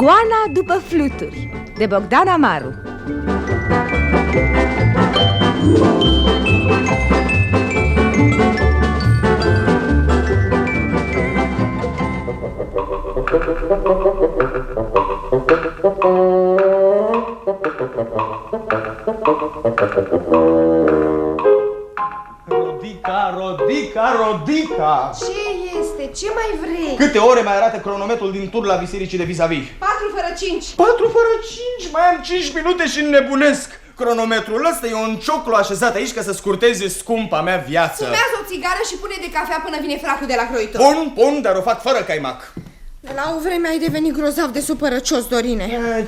Ioana după fluturi, de Bogdan Amaru. Rodica! Ce este? Ce mai vrei? Câte ore mai arată cronometrul din tur la bisericii de vis-a-vis? 4 fără 5. 4 fără 5? Mai am 5 minute și înnebunesc. Cronometrul ăsta e un cioclu așezat aici ca să scurteze scumpa mea viață. Fumează o țigară și pune de cafea până vine fracul de la croitor. Pun, dar o fac fără caimac. La o vreme ai devenit grozav de supărăcios, Dorine.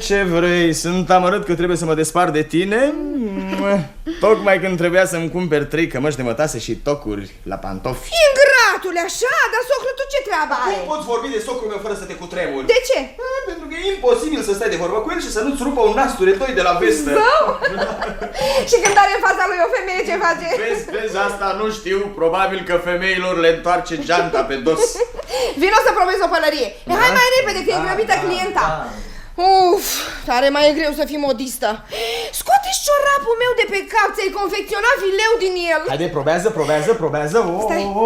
Ce vrei? Sunt amărât că trebuie să mă despart de tine? Tocmai când trebuia să-mi cumperi 3 cămăși de mătase și tocuri la pantofi. Ingratule, așa? Dar socru, tu ce treabă ai? Cum poți vorbi de socrul meu fără să te cutremuri? De ce? Pentru că e imposibil să stai de vorbă cu el și să nu-ți rupă un nas turetoi de la vestă. Zău? Și când are în fața lui o femeie, ce face? Vezi, asta nu știu. Probabil că femeilor le întoarce geanta pe dos. Vino să probezi o pălărie. Hai mai repede, că e grăbită clienta. Uf, tare mai e greu să fii modistă. Scoate-și ciorapul meu de pe cap, ți-ai confecționat fileu din el. Haide, probează.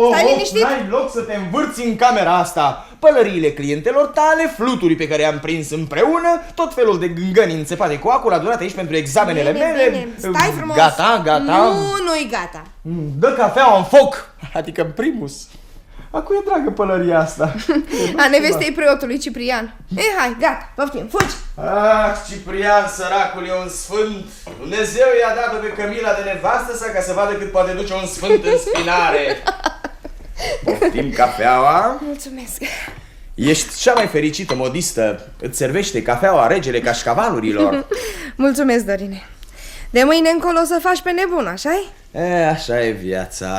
Stai liniștit. N-ai loc să te învârți în camera asta. Pălăriile clientelor tale, fluturii pe care i-am prins împreună, tot felul de gângăni înțepate cu acul adurat aici pentru examenele mele. Bine. Stai frumos. Gata? Nu-i gata. Dă cafeaua în foc, adică în primus. A cui e dragă pălăria asta? A nevestei preotului Ciprian. Hai, gata, poftim, fugi. Ciprian, săracul, e un sfânt. Dumnezeu i-a dat pe Cămila de nevastă sa ca să vadă cât poate duce un sfânt în spinare. Poftim cafeaua. Mulțumesc. Ești cea mai fericită modistă. Îți servește cafeaua regele cașcavalurilor. Mulțumesc, Dorine. De mâine încolo o să faci pe nebun, așa-i? Așa e viața.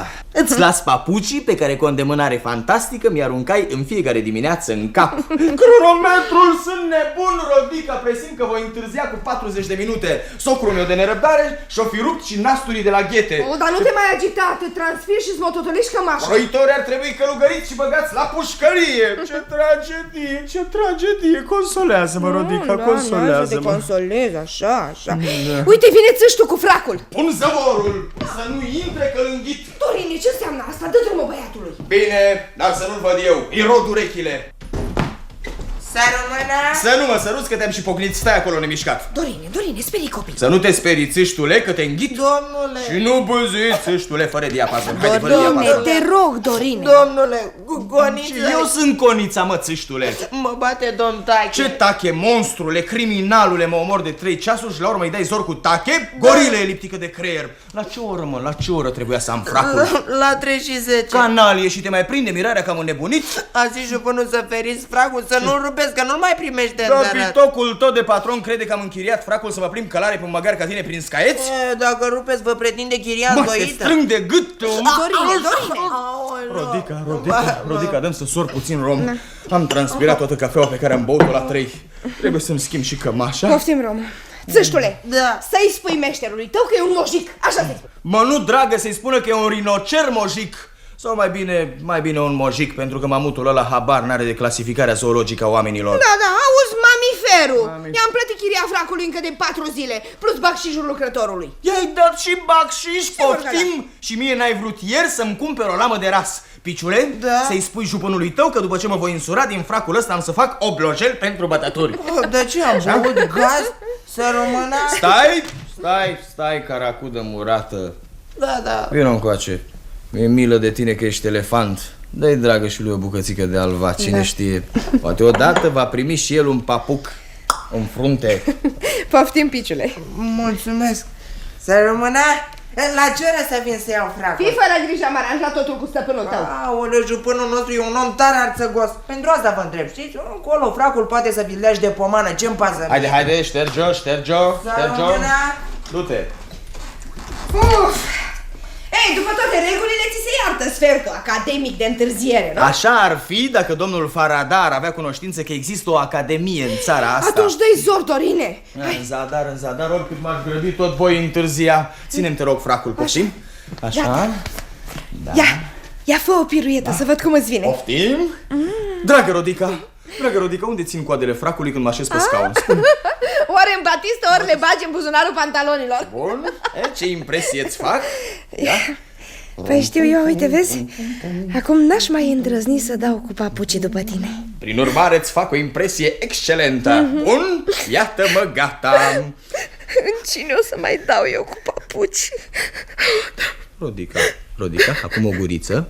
Îți las papucii pe care cu o îndemânare fantastică mi aruncai în fiecare dimineață în cap. Cronometrul, sunt nebun, Rodica, presimt că voi întârzia cu 40 de minute. Socrul meu de nerăbdare și-o fi rupt și nasturii de la ghete. Dar nu te mai agita, te transpiri și-ți mototolești cămașa. Croitorii ar trebui călugăriți și băgați la pușcărie. Ce tragedie, consolează-mă, Rodica, consolează-mă. Să te consolezi, așa. Uite, vine țâștul cu fracul. Pun zăvorul, să nu intre călânghit. Dorine, ce înseamnă asta? Dă drumul băiatului. Bine, dar să nu-l văd eu, îi rod urechile. Să rămână. Să nu mă săruți că te-am și pocnit, stai acolo nemișcat. Dorine, sperii copii. Să nu te sperii, țâștule, că te înghit. Domnule. Și nu băzi, țâștule, fără diapazon. Haide, fără Domnule, diapazon. te rog, Dorine. Domnule, Gonița. Eu sunt Conița, mă, țâștule. Mă bate domn Tache. Ce tache, monstrule, criminalule, mă omor de 3 ceasuri și la urmă îi dai zor cu tache? Gorile eliptică de creier. La ce oră, mă, la ce oră trebuia să am fracul? La 3 și 10. Canalie, și te mai prinde mirarea că am înnebunit? A zis jupânul să feriți fracul, să nu-l rupeți, că nu-l mai primește în zarat. Capitocul tău de patron crede că am închiriat fracul să mă plimb călare pe un maghiar ca tine prin scaieți? Dacă rupeți, vă pretinde chirian Mă, te doită. strâng de gât. Dorine. Rodica, dăm să sor puțin rom. Am transpirat toată cafeaua pe care am băut-o la 3. Trebuie să-mi schimb și cămașa. Poftim, Roma. Țâștule, Da. să-i spui meșterului tău că e un mojic. Așa să-i spui. Mă, nu, dragă, să-i spună că e un rinocer mojic. Sau mai bine un mojic, pentru că mamutul ăla habar n-are de clasificarea zoologică a oamenilor. Da, auzi, mamiferul. I-am plătit chiria fracului încă de 4 zile, plus bacșișul lucrătorului. I-ai dat și bacșiș, Sigur că poftim? Și mie n-ai vrut ieri să-mi cumperi o lamă de ras. Piciule, Da. să-i spui jupânului tău că după ce mă voi însura din fracul ăsta am să fac oblojel pentru bătături. De ce am băut gaz? Să rămână? Stai, caracudă murată. Da. Vino încoace. Mi-e milă de tine că ești elefant. Dă-i, dragă, și lui o bucățică de alva, cine știe. Poate odată va primi și el un papuc în frunte. Poftim, piciule. Mulțumesc. Să rămână? La ce oră să vin să iau fracul? Fii fără grijă, am aranjat totul cu stăpânul tău. Aoleu, jupânul nostru e un om tare arțăgos. Pentru asta vă întreb, știți? Încolo fracul poate să vi-l legi de pomană, ce-mi pasă? Haide, șterge-o. Du-te. Ei, după toate regulile, ți se iartă sfertul academic de întârziere, nu? Așa ar fi dacă domnul Faraday ar avea cunoștință că există o academie în țara asta. Atunci dă-i zor, Dorine. În zadar, oricât m-aș grăbi, tot voi întârzia. Ține-mi, te rog, fracul, poftim? Așa. Da. Ia fă o piruetă să văd cum îți vine. Poftim? Dragă Rodica, Dragă Rodica, unde țin coadele fracului când mă așez pe scaun? Spune. Ori în batistă, ori le bagi în buzunarul pantalonilor. Bun, ce impresie îți fac? Da? Păi știu eu, uite, vezi? Acum n-aș mai îndrăzni să dau cu papucii după tine. Prin urmare îți fac o impresie excelentă. Bun, iată-mă gata. În cine o să mai dau eu cu papuci? Rodica, acum o guriță.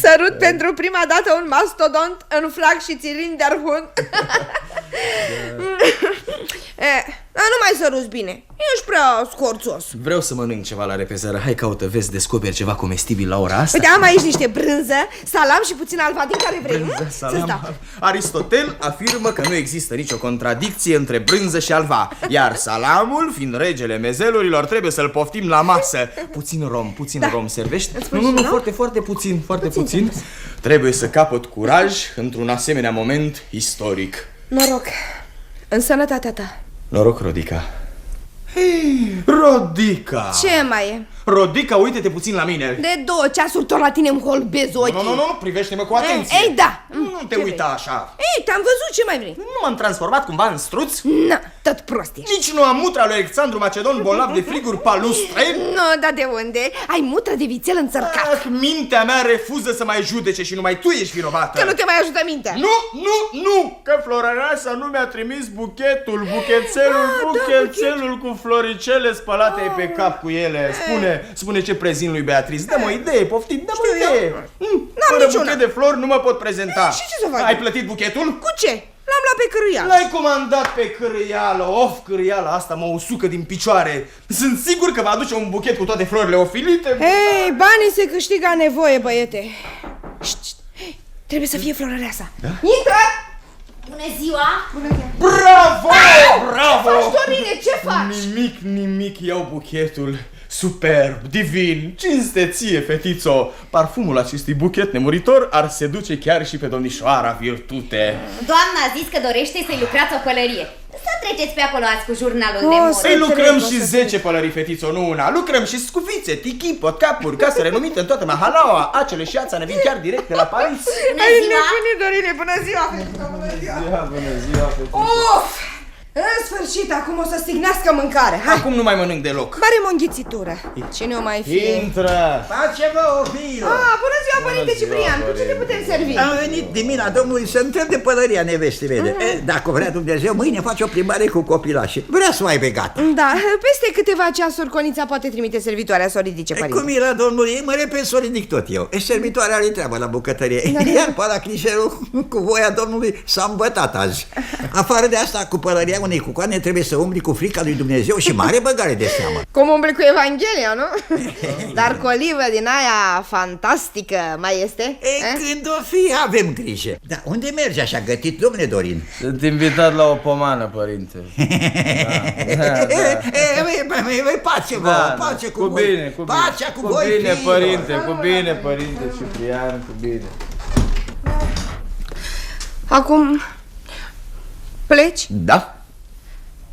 Sărut pentru prima dată un mastodont în frac și țilinderhund. Nu mai săruți bine, ești prea scorțos. Vreau să mănânc ceva la repezără. Hai, caută, vezi, descoperi ceva comestibil la ora asta. Uite, am aici niște brânză, salam și puțin alvadin, care vrei. Brânză, salam. Aristotel afirmă că nu există nicio contradicție între brânză și alva. Iar salamul, fiind regele mezelurilor, trebuie să-l poftim la masă. Puțin rom servești? Nu, foarte puțin. Trebuie să capăt curaj într-un asemenea moment istoric. Noroc, în sănătatea ta. Noroc, Rodica. Hei, Rodica! Ce mai e? Rodica, uite-te puțin la mine. De 2 ceasuri tot la tine îmi holbezi ochii. Nu, privește-mă cu atenție. Ei, da. Nu te uita așa. Ei, te-am văzut, ce mai vrei? Nu m-am transformat cumva în struț? Na, tot prost ești. Nici nu am mutra lui Alexandru Macedon bolnav de friguri palustre? Nu, dar de unde? Ai mutră de vițel înțărcat. Mintea mea refuză să mai judece și numai tu ești vinovată. Că nu te mai ajută mintea. Nu, că Florăreasa nu mi-a trimis buchetul, buchețelul cu floricele spălate pe cap cu ele. Spune ce prezint lui Beatrice. Dă-mi o idee, poftim, dă-mi o idee. Fără buchet de flori nu mă pot prezenta. Și ce să fac? Ai plătit buchetul? Cu ce? L-am luat pe cârâială. L-ai comandat pe cârâială. Cârâiala asta mă usucă din picioare. Sunt sigur că va aduce un buchet cu toate florile ofilite. Ei, banii se câștigă a nevoie, băiete. Șt, trebuie să fie Florăreasa. Da? Intră! Bună ziua! Bravo! Faci, Dorine, ce faci? Nimic, iau buchetul. Superb, divin, cinste ție, fetițo. Parfumul acestui buchet nemuritor ar seduce chiar și pe domnișoara Virtute. Doamna a zis că dorește să-i lucrați o pălărie. Să treceți pe acolo azi cu jurnalul de modă. Să lucrăm și 10 pălării, fetițo, nu una. Lucrăm și scufițe, tichii, potcapuri, case renumite în toată Mahalaua. Acele și ața ne vin chiar direct de la Paris. Bună ziua! Dorine, bună ziua, fetiță, bună ziua, fetițo. Of! În sfârșit, acum o să stignească mâncare. Hai. Acum nu mai mănânc deloc. Barem o înghițitură. Cine o mai fie? Intră! Face-vă o fiilor! Bună ziua, părinte Ciprian, cu ce te putem servi? Am venit din mina domnului să întreb de pălăria nevestei mele. Dacă vrea Dumnezeu, mâine face o plimbare cu copilașii. Vrea să o aibă gata. Da, peste câteva ceasuri Conița poate trimite servitoarea să o ridice, părinte. Cu mila domnului, mă repet să o ridic tot eu. Servitoarea are treabă la bucătărie. Iar paracrișerul, cu voia domnului, s-a îmbătat azi. Afară de asta, cu pălăria unei cucoane trebuie să umbli cu frica lui Dumnezeu și mare băgare de seamă. Cum umbli cu Evanghelia, nu? Dar cu olivă din aia fantastică mai este? Când o fi, avem grijă. Dar unde mergi așa gătit, domne Dorin? Sunt invitat la o pomană, părinte. Pace, vă, pace cu voi. Bine, cu bine. Pacea cu voi, bine, fiilor. părinte, cu bine, părinte Ciprian, cu bine. Acum pleci? Da,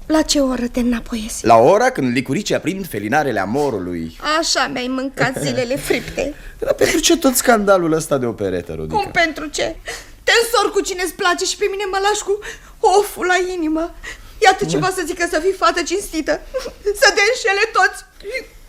La ce oră te înapoiezi? la ora când licuricii aprind felinarele amorului. Așa mi-ai mâncat zilele fripte. Dar pentru ce tot scandalul ăsta de operetă, Rodica? Cum pentru ce? Te însor cu cine-ți place și pe mine mă lași cu oful la inimă. Iată ceva să zică să fii fată cinstită. Să te înșele toți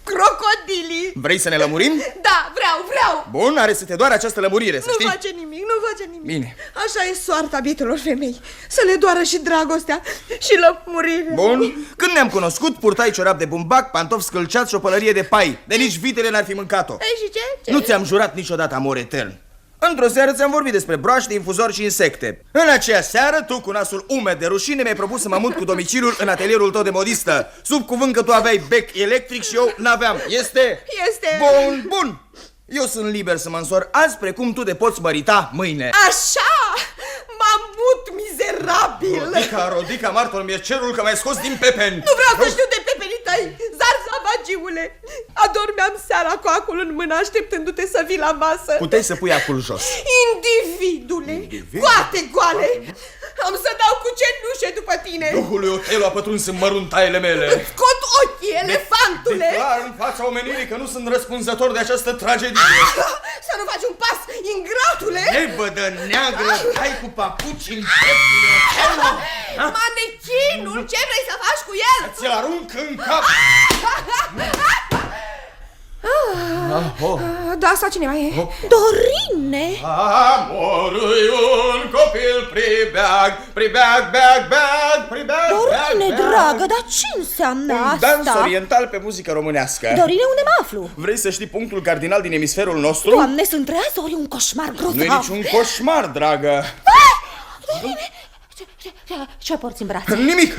crocodilii. Vrei să ne lămurim? Da, vreau. Bun, are să te doare această lămurire, să știi. Nu face nimic. Bine. Așa e soarta bietelor femei. Să le doară și dragostea și lămurirea. Bun, când ne-am cunoscut, purtai ciorap de bumbac, pantofi scălciați și o pălărie de pai. De nici vitele n-ar fi mâncat-o. Ei, și ce? Nu ți-am jurat niciodată amor etern. Într-o seară ți-am vorbit despre broaște, infuzori și insecte. În aceea seară, tu, cu nasul umed de rușine, mi-ai propus să mă mut cu domiciliul în atelierul tău de modistă, sub cuvânt că tu aveai bec electric și eu n-aveam. Este? Bun. Eu sunt liber să mă însor azi, precum tu te poți mărita mâine. Așa? Mamut mizerabil! Rodica, martor mi-e cerul că m-ai scos din pepen. Nu vreau să știu de pepenii tăi, zarzavagiule! Adormeam seara cu acul în mână, așteptându-te să vii la masă. Puteai să pui acul jos. Individule! Coate goale! Am să dau cu cenușe după tine! Duhul lui Otelo a pătruns în măruntaiele mele. Scot ochii, elefantule! Declar în fața omenirii că nu sunt răspunzător de această tragedie. Să nu faci un pas ingratule! Nebădă neagră, hai cu papuci în șeptile, Otello! Manechinul, ce vrei să faci cu el? Ți-l arunc în cap! Da, asta cine mai e? Dorine! Amorul un copil pribeag, pribeag, beag, beag, pribeag, Dorine, beag, beag. dragă, dar ce înseamnă Un dans asta? oriental pe muzică românească. Dorine, unde mă aflu? Vrei să știi punctul cardinal din emisferul nostru? Doamne, sunt rează ori un coșmar grozav? Nu e niciun coșmar, dragă. Dorine, ce porți în brațe? Nimic.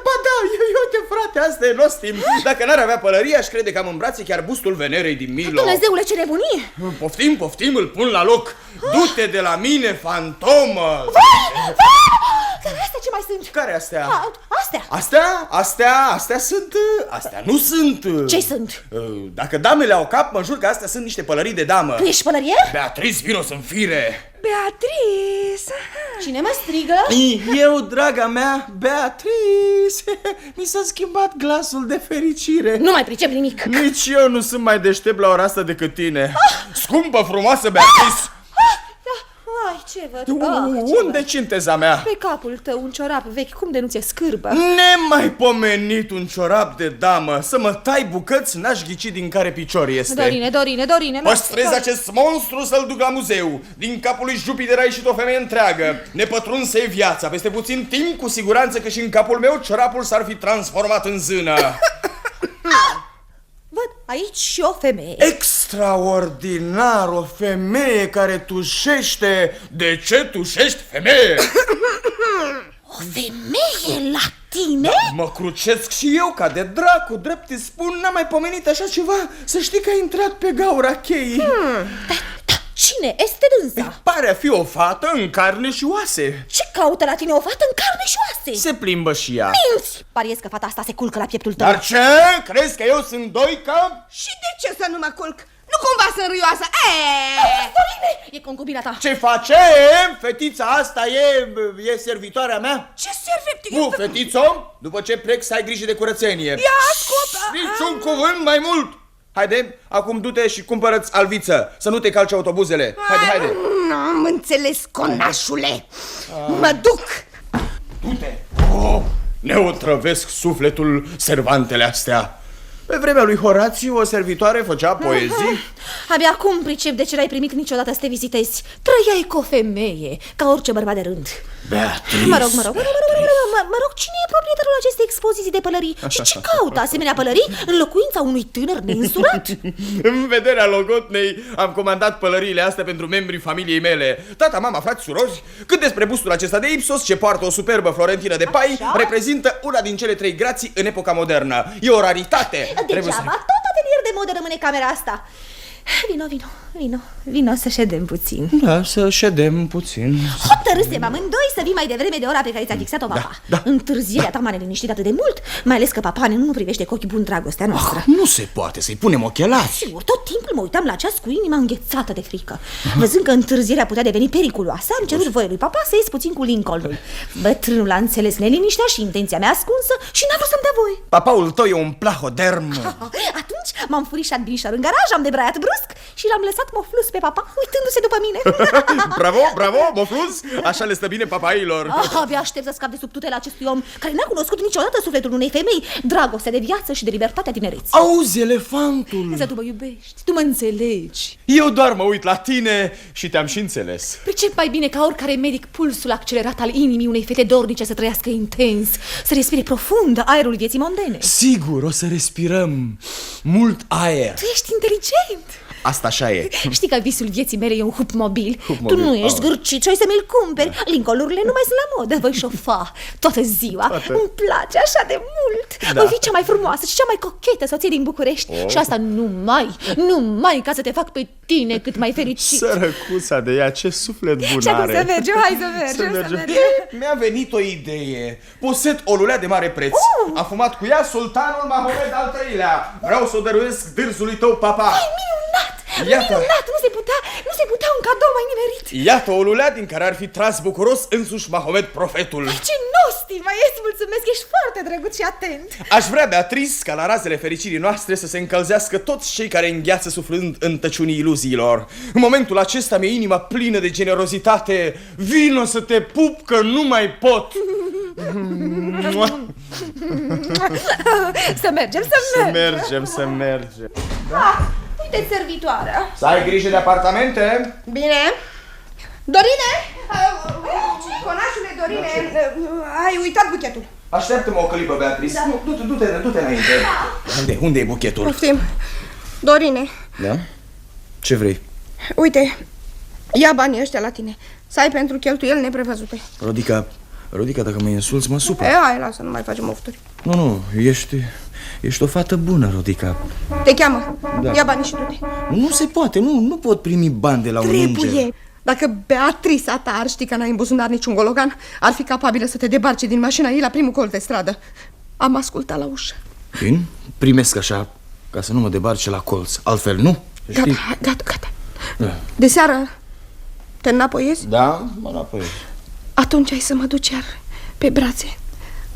Ba da, uite frate, asta e nostim. Dacă n-ar avea pălărie, aș crede că am în brațe chiar bustul Venerei din Milo. Dumnezeule, ce nebunie! Poftim, poftim, îl pun la loc. Du-te de la mine, fantomă. Dar astea ce mai sunt? Care astea? Astea? Astea sunt... Astea nu sunt... Ce sunt? Dacă damele au cap, mă jur că astea sunt niște pălării de damă. Tu ești pălărier? Beatrice, vino să-mi fire. Beatrice! Cine mă strigă? Eu, draga mea, Beatrice. Mi s-a schimbat glasul de fericire. Nu mai pricep nimic. Nici eu nu sunt mai deștept la ora asta decât tine. Scumpă, frumoasă Beatrice. Ai, ce văd? Unde cinteza mea? Pe capul tău un ciorap vechi, cum de nu ți-e scârbă? Nemaipomenit un ciorap de damă. Să mă tai bucăți, n-aș ghici din care picior este. Dorine, Păstrez acest monstru să-l duc la muzeu. Din capul lui Jupiter a ieșit o femeie întreagă. Nepătrunsă e viața. Peste puțin timp, cu siguranță că și în capul meu ciorapul s-ar fi transformat în zână. Văd aici și o femeie. Extraordinar, o femeie care tușește. De ce tușești, femeie? O femeie la tine? Mă crucesc și eu ca de dracu, drept îți spun, n-am mai pomenit așa ceva. Să știi că ai intrat pe gaura cheii. Cine este dânsa? Pare a fi o fată în carne și oase. Ce caută la tine o fată în carne și oase? Se plimbă și ea. Minți! Pariez că fata asta se culcă la pieptul tău. Dar ce? Crezi că eu sunt doică? Și de ce să nu mă culc? Nu cumva sunt râioasă? Dorine! E concubina ta. Ce face? Fetița asta e servitoarea mea? Ce servit? Fetițo, după ce plec să ai grijă de curățenie. Ia ascultă! Niciun cuvânt mai mult. Haide, acum du-te și cumpără-ți alviță. Să nu te calci autobuzele. Haide. N-am înțeles, conașule. Mă duc. Du-te. Ne otrăvesc sufletul servantele astea. Pe vremea lui Horațiu, o servitoare făcea poezii. Abia acum pricep de ce n-ai primit niciodată să te vizitezi. Trăiai cu o femeie, ca orice bărbat de rând. Beatrice. Mă rog, cine e proprietarul acestei expoziții de pălării? Și ce caută asemenea pălării în locuința unui tânăr neînsurat? În vederea logotnei am comandat pălăriile astea pentru membrii familiei mele. Tata, mama, frați, surori. Cât despre bustul acesta de Ipsos, ce poartă o superbă florentină de pai, reprezintă una din cele 3 grații în epoca modernă. E o raritate. Degeaba, tot atelier de modă rămâne camera asta. Vino să ședem puțin. Da, să ședem puțin. Hotărâsem amândoi să vii mai devreme de ora pe care ți-a fixat-o papa. Da. Întârzierea ta m-a neliniștit atât de mult, mai ales că papa nu privește cu ochi buni dragostea noastră. Nu se poate să-i punem ochelari. Sigur, tot timpul mă uitam la ceas cu inima înghețată de frică. Văzând că întârzierea putea deveni periculoasă, am cerut voie lui papa să ies puțin cu Lincolnul. Bătrânul a înțeles neliniștea și intenția mea ascunsă și n-a vrut să-mi dea voie. Papaul tău e un plahoderm. Atunci m-am furișat binișor în garaj, am debraiat brusc și l-am lăsat moflus pe papa, uitându-se după mine. Bravo, mofluz. Așa le stă bine papailor. Abia aștept să scap de sub tutela acestui om care n-a cunoscut niciodată sufletul unei femei, dragostea de viață și de libertatea tinereții. Auzi, elefantul. Însă tu mă iubești, tu mă înțelegi. Eu doar mă uit la tine și te-am și înțeles. Pricep mai bine ca oricare medic pulsul accelerat al inimii unei fete dornice să trăiască intens, să respire profund aerul vieții mondene. Sigur, o să respirăm mult aer. Tu ești inteligent. Asta așa e. Știi că visul vieții mele e un hup mobil. Tu nu ești zgârcit și ai să mi-l cumperi. Lincolnurile nu mai sunt la modă. Voi șofa toată ziua. Îmi place așa de mult. Voi fi cea mai frumoasă și cea mai cochetă soție din București. Și asta numai ca să te fac pe tine cât mai fericit. Sărăcuța de ea, ce suflet bun Și acum are. să mergem, hai să mergem. Mi-a venit o idee. Posed o lulea de mare preț. A fumat cu ea sultanul Mahomed al III-lea. Vreau să o dăruiesc dârzului tău, papa. Minunat! Iată. Minunat, nu se putea un cadou mai nimerit. Iată o lulea din care ar fi tras bucuros însuși Mahomet profetul. Ce nostim, mai ești, mulțumesc, ești foarte drăguț și atent. Aș vrea, Beatrice, ca la razele fericirii noastre să se încălzească toți cei care îngheață suflând în tăciunii iluziilor. În momentul acesta mi-e inima plină de generozitate. Vino să te pup că nu mai pot. Să mergem. Să mergem. Uite servitoarea. Să ai grijă de apartamente. Bine. Dorine! Conașule, Dorine, ai uitat buchetul. Așteaptă-mă o clipă, Beatrice. Da. Du-te înainte. Unde e buchetul? Poftim. Dorine. Da? Ce vrei? Uite, ia banii ăștia la tine. Să ai pentru cheltuieli neprevăzute. Rodica, dacă mă insulți, mă supăr. Hai, lasă, nu mai facem ofturi. Nu, ești o fată bună, Rodica. Te cheamă. Da. Ia banii și du-te. Nu se poate, nu pot primi bani de la un înger. Trebuie. Dacă Beatrice a ta ar ști că n-ai în buzunar niciun gologan, ar fi capabilă să te debarce din mașina ei la primul colț de stradă. Am ascultat la ușă. Bine, primesc așa, ca să nu mă debarce la colț. Altfel, nu? Știi? Gata. Da. De seară te înapoiezi? Da, mă înapoiez. Atunci ai să mă duci iar pe brațe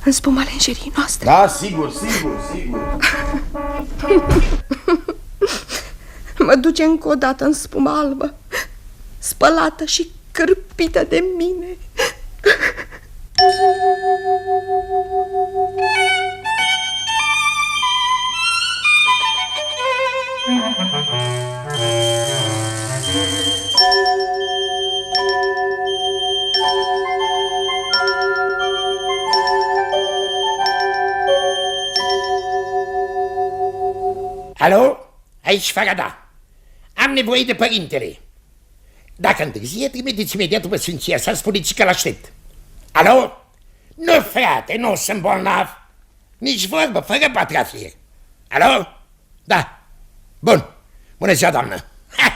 în spuma lenjerii noastre. Da, sigur. Mă duce încă o dată în spuma albă, spălată și cârpită de mine. Alo? Aici Farada. Am nevoie de părintele. Dacă întârzie, trimiteți imediat după sfinția sa, spuneți că l-aștept. Alo? Nu, frate, nu sunt bolnav. Nici vorbă, fără patrafie. Alo? Da. Bun. Bună ziua, doamnă. Ha!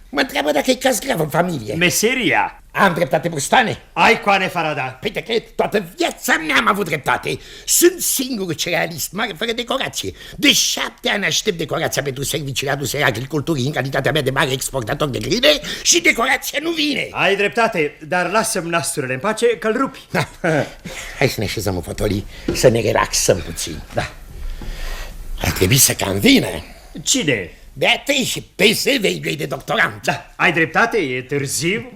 Mă întreabă dacă e caz grav în familie. Meseria. Am dreptate, Brustane? Ai coane, Farada. Păi te cred, toată viața mea am avut dreptate. Sunt singurul cerealist mare fără decorație. De 7 ani aștept decorația pentru serviciile aduse agriculturii în calitatea mea de mare exportator de grâne și decorația nu vine. Ai dreptate, dar lasă-mi nasturile în pace că-l rupi. Da. Hai să ne așezăm în fotolii, să ne relaxăm puțin. Da. Ar trebui să cam vină. Cine? Beatrice și PSV-ul de doctorant. Da, ai dreptate, e târziu.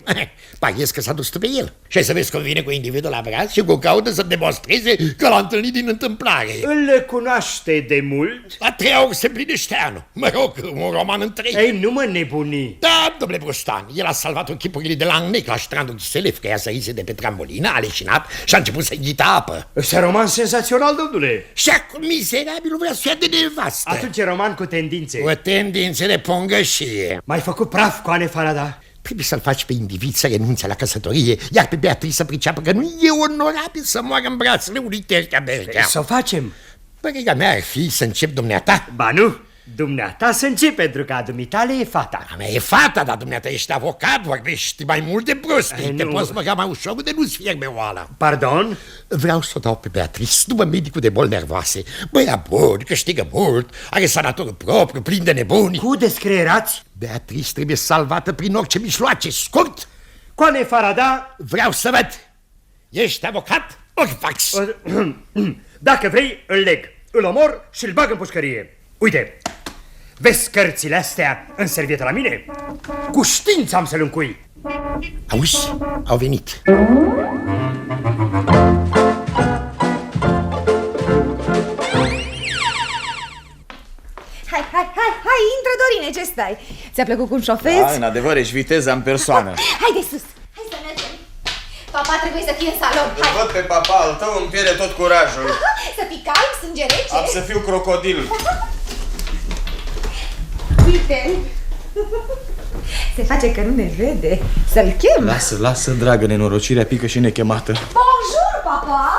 Pariez că s-a dus pe el. Și ai să vezi că vine cu individul la braț și cu caută să demonstreze că l-a întâlnit din întâmplare. Îl cunoaște de mult? La 3 ori se împlinește anul. Mă rog, un roman în 3. Ei, nu mă nebuni. Da, domnule Brustan, el a salvat echipurile de la Annec la strandul Chiselev, că ea sărise de pe trambolină, a leșinat și a început să înghită apă. Ăsta roman senzațional, domnule. Și acum mizerabilul vrea să ia de nevastă. Atunci e roman cu tendințe. Cu tendințe de pongășie. M-ai făcut praf, coane, Farada. Trebuie să-l faci pe individ să renunțe la căsătorie, iar pe Beatrice să priceapă că nu e onorabil să moară în brațele unui terca-berca. Să o facem. Părerea mea ar fi să încep dumneata. Ba nu, dumneata să încep, pentru că a dumitale e fata. A mea e fata, dar dumneata ești avocat, vorbești mai mult de prostii. Te poți băga mai ușor de nu-ți fierbe oala. Pardon? Vreau să o dau pe Beatrice după medicul de boli nervoase. Băia bun, câștigă mult, are sanatorul propriu, plin de nebuni. Cu descreierați? Beatrice trebuie salvată prin orice mijloace, scurt. Coane, Farada? Vreau să văd. Ești avocat ori fax? Dacă vrei, îl leg, îl omor și îl bag în pușcărie. Uite, vezi cărțile astea în servietă la mine? Cu știință am să-l încui. Auzi, au venit. Hai, intră, Dorine, ce stai? Ți-a plăcut cum șofezi? Da, în adevăr, ești viteza în persoană. Hai de sus, hai să mergem. Papa trebuie să fie în salon, hai. Văd pe papa al tău, îmi pierde tot curajul. Să fii calm, sânge rece. Am să fiu crocodil. Uite! Se face că nu ne vede. Să-l chem. Lasă, dragă, nenorocirea pică și nechemată. Bonjour, papa.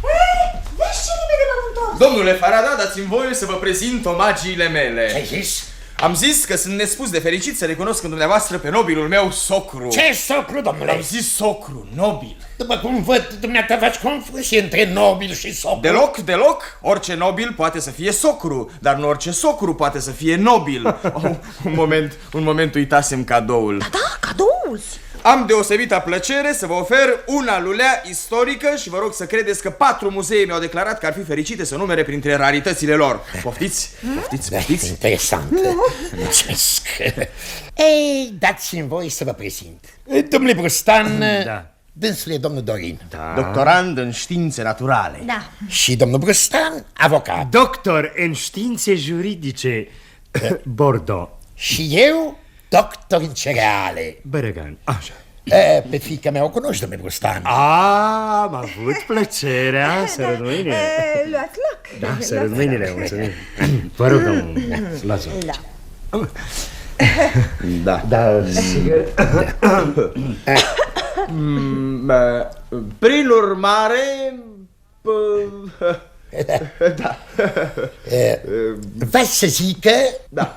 Hei, vezi ce repede m-am întors. Domnule Farada, dați-mi voie să vă prezint omagiile mele. Ce-ai zis? Am zis că sunt nespus de fericit să recunosc în dumneavoastră pe nobilul meu socru. Ce socru, domnule? Am zis socru, nobil. După cum văd, dumneata faci confuzie între nobil și socru. Deloc. Orice nobil poate să fie socru, dar nu orice socru poate să fie nobil. Un moment, uitasem cadoul. Da, cadoul. Am deosebită plăcere să vă ofer una lulea istorică și vă rog să credeți că 4 muzee mi-au declarat că ar fi fericite să numere printre raritățile lor. Poftiți? Interesant. Mulțumesc. Ei, dați-mi voi să vă prezint. Domnule Brustan, dânsul e domnul Dorin. Doctorand în științe naturale. Da. Și domnul Brustan, avocat. Doctor în științe juridice, Bordeaux. Și eu, doctor în cereale. Bărăgan, așa. Pe fiica mea o cunoști, domnule Brustan. Am avut plăcerea să răd mâinile. Luați loc. Da, să răd mâinile, mulțumim. Vă rog, domnul, luați-o. Da, sigur. Prin urmare... Da. Vă să zică... Da.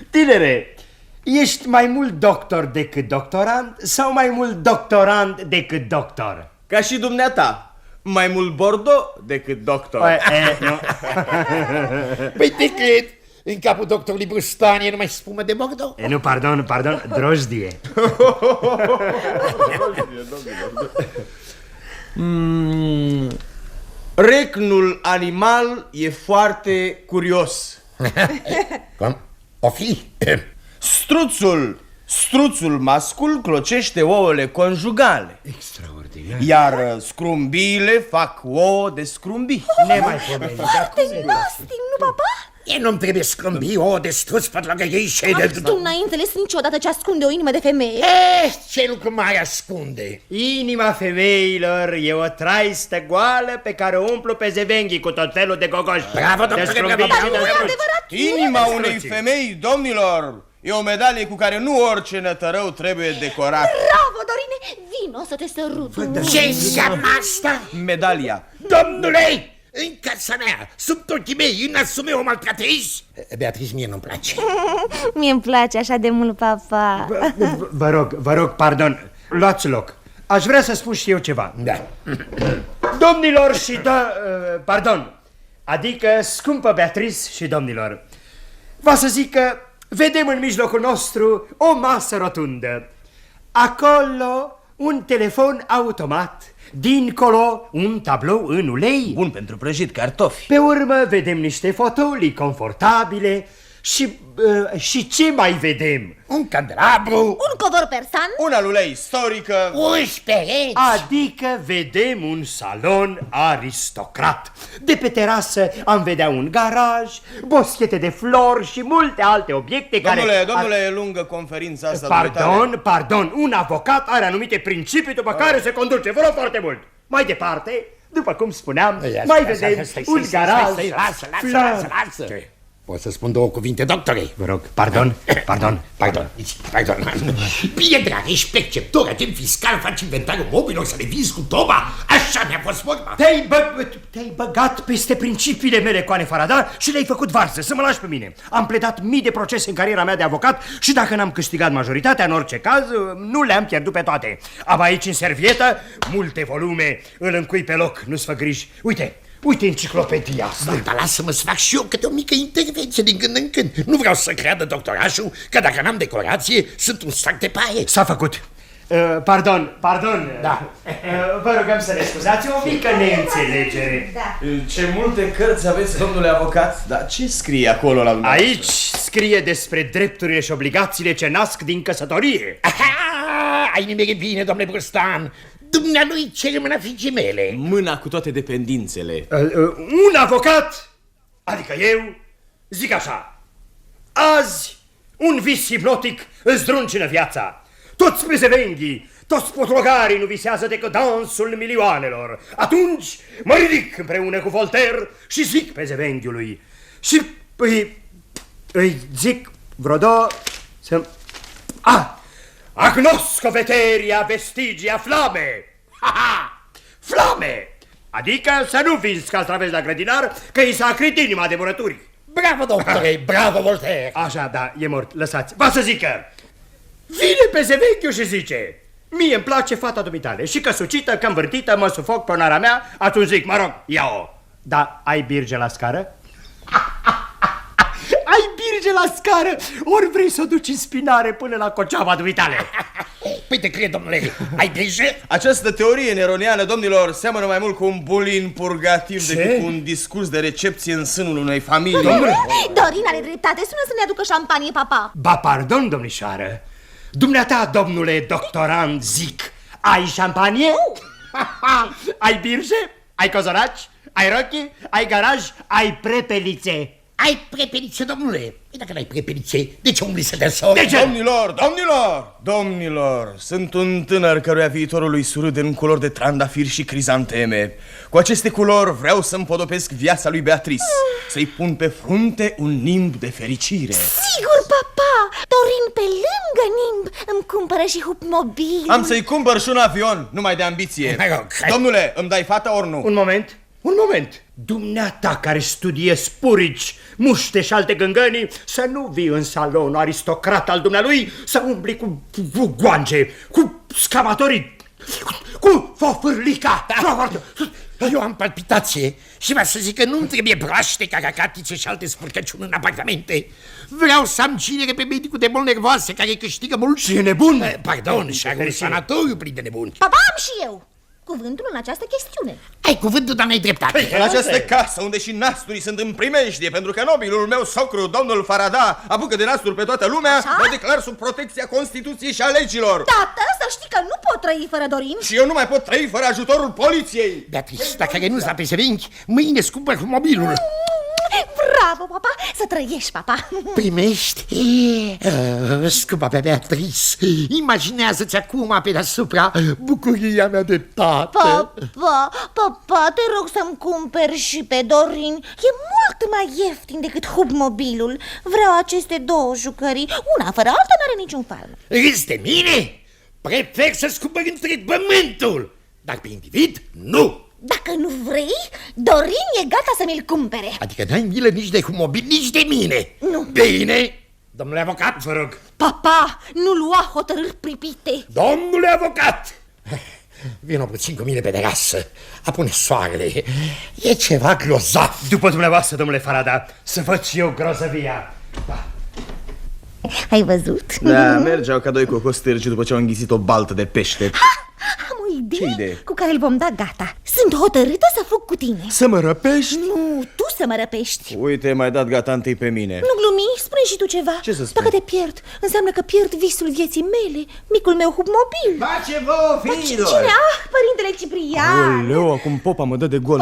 Tinere, ești mai mult doctor decât doctorand sau mai mult doctorand decât doctor? Ca și dumneata. Mai mult Bordeaux decât doctor. Nu. Păi te cred, în capul doctorului Brustan e numai spumă de Bordeaux. Nu, pardon, drojdie. Recnul animal e foarte curios. Cum? O fi? Struțul mascul clocește ouăle conjugale. Extraordinar. Iar scrumbiile fac ouă de scrumbii. Nemaipomenit. Nostim, nu, papa? E nu-mi trebuie scrâmbi ouă de struț pe lângă ei și de... Tu n-ai înțeles niciodată ce ascunde o inimă de femeie? Ce lucru mai ascunde? Inima femeilor e o traistă goală pe care o umplu pe zevenghii cu tot felul de gogoși. Bravo, doctore, bravo, bravo. Inima unei femei, domnilor, e o medalie cu care nu orice nătărău trebuie decorat. Bravo, Dorine! Vino să te sărut. Ce înseamnă asta? Medalia. Domnule! În casa mea, sub ochii mei, în nasul meu o maltratezi? Beatrice, mie nu-mi place. Mie-mi place așa de mult, papa. Vă rog, pardon, luați loc. Aș vrea să spun și eu ceva. Da. Domnilor și pardon, adică scumpă Beatrice și domnilor, va să zic că vedem în mijlocul nostru o masă rotundă. Acolo un telefon automat, dincolo un tablou în ulei. Bun pentru prăjit cartofi. Pe urmă vedem niște fotolii confortabile și ce mai vedem? Un candelabru. Un covor persan. Una lulea istorică. Uși pereți. Adică vedem un salon aristocrat. De pe terasă am vedea un garaj, boschete de flori și multe alte obiecte care... Domnule, e lungă conferința asta. Pardon, un avocat are anumite principii după care se conduce. Vă rog foarte mult. Mai departe, după cum spuneam, mai vedem un garaj. Lasă. Pot să spun două cuvinte, doctore? Vă rog, pardon. Bine, dragă, ești perceptor, atent fiscal, faci inventarul mobilor să le vinzi cu toba? Așa mi-a fost vorba. Te-ai băgat peste principiile mele, Coane Farada, și le-ai făcut varză, să mă lași pe mine. Am pledat mii de procese în cariera mea de avocat și dacă n-am câștigat majoritatea, în orice caz, nu le-am pierdut pe toate. Am aici în servietă multe volume, îl încui pe loc, nu-ți fă griji. Uite enciclopedia asta. Dar lasă-mă să fac și eu câte o mică intervenție din când în când. Nu vreau să creadă doctorașul că dacă n-am decorație, sunt un sac de paie. S-a făcut. Pardon. Da. Vă rugăm să ne scuzați, o mică neînțelegere. Da. Ce multe cărți aveți, domnule avocat. Dar ce scrie acolo la dumneavoastră? Aici scrie despre drepturile și obligațiile ce nasc din căsătorie. Aha, ai nimerit bine, domnule Brustan. Dumnealui cere mâna fiicii mele. Mâna cu toate dependințele. Un avocat, adică eu, zic așa: azi un vis hipnotic îți druncină viața. Toți prezevenghii, toți potlogarii nu visează decât dansul milioanelor. Atunci mă ridic împreună cu Voltaire și zic prezevenghiului și îi zic vreo două să... Agnosco veteria vestigia flame! Ha-ha! Flame! Adică să nu vinzi castraveți la grădinar, că i s-a acrit inima de murături. Bravo, doctore, bravo, Voltaire. Așa, da, e mort, lăsați. Va să zică, vine pe Zeveghiu și zice, mie îmi place fata dumitale și că sucită, că învârtită, mă sufoc pe onara mea, atunci zic, mă rog, ia-o. Da, ai birge la scară? Ai birge la scară, ori vrei să o duci în spinare până la Coceava dumitale? Păi te cred, domnule, ai grijă? Această teorie neroniană, domnilor, seamănă mai mult cu un bulin purgativ decât cu un discurs de recepție în sânul unei familii. Dorin are dreptate, sună să ne aducă șampanie, papa. Ba, pardon, domnișoară, dumneata, domnule doctorand, zic, ai șampanie? Ai birge? Ai cozonaci? Ai rochi? Ai garaj? Ai prepelițe? Ai prepelițe, domnule? Păi dacă n-ai prepelițe, de ce umbli să te însori? De ce? Domnilor, sunt un tânăr căruia viitorul lui surâde în culori de trandafiri și crizanteme. Cu aceste culori vreau să împodopesc viața lui Beatrice, să-i pun pe frunte un nimb de fericire. Sigur, papa, Dorin pe lângă nimb îmi cumpără și hupmobil. Am să-i cumpăr și un avion, numai de ambiție. Domnule, îmi dai fata ori nu? Un moment. Dumneata care studiezi purici, muște și alte gângănii, să nu vii în salonul aristocrat al dumnealui, să umbli cu goange, cu scamatorii, cu fofârlica. Eu am palpitație și va să zic că nu-mi trebuie braște, cacacatice și alte spurcăciuni în apartamente. Vreau să am cinere pe medicul de boli nervoase care câștigă mult. Și e nebun? Pardon, și are un sanatoriu plin de nebuni. Papa, am și eu cuvântul în această chestiune. Ai cuvântul, dar n-ai dreptate. În această casă unde și nasturii sunt în primejdie, pentru că nobilul meu socru, domnul Farada, apucă de nasturi pe toată lumea, mă declar sub protecția Constituției și a legilor. Tată, să știi că nu pot trăi fără Dorin. Și eu nu mai pot trăi fără ajutorul poliției. Beatrice, dacă renunți la pesevenchi, mâine îți cumpăr mobilul. Bravo, papa, să trăiești, papa. Primești? Scupa pe Beatrice, imaginează-ți acum pe deasupra bucuria mea de tată. Papa, te rog să-mi cumperi și pe Dorin. E mult mai ieftin decât hupmobilul. Vreau aceste două jucării. Una fără alta n-are niciun farm. Râzi de mine? Prefer să-ți cumpăr întreg pământul, dar pe individ, nu. Dacă nu vrei, Dorin e gata să mi-l cumpere. Adică n-ai milă nici de mobil, nici de mine. Nu. Bine, domnule avocat, vă rog. Papa, nu lua hotărâri pripite. Domnule avocat! Vino puțin cu mine pe terasă, apune soarele. E ceva grozav. După dumneavoastră, domnule Farada, să văd și eu grozăvia. Ai văzut? Da, mergeau ca doi cocostârci după ce au înghițit o baltă de pește. Am o idee, Ce idee? cu care îl vom da gata. Sunt hotărâtă să fug cu tine. Să mă răpești? Nu, tu să mă răpești. Uite, mai dat gata întâi pe mine. Nu glumi, spune și tu ceva. Ce să spun? Dacă te pierd, înseamnă că pierd visul vieții mele, micul meu hupmobil. Face vouă, fiilor! Cine? Părintele Ciprian. Oleu, acum popa mă dă de gol.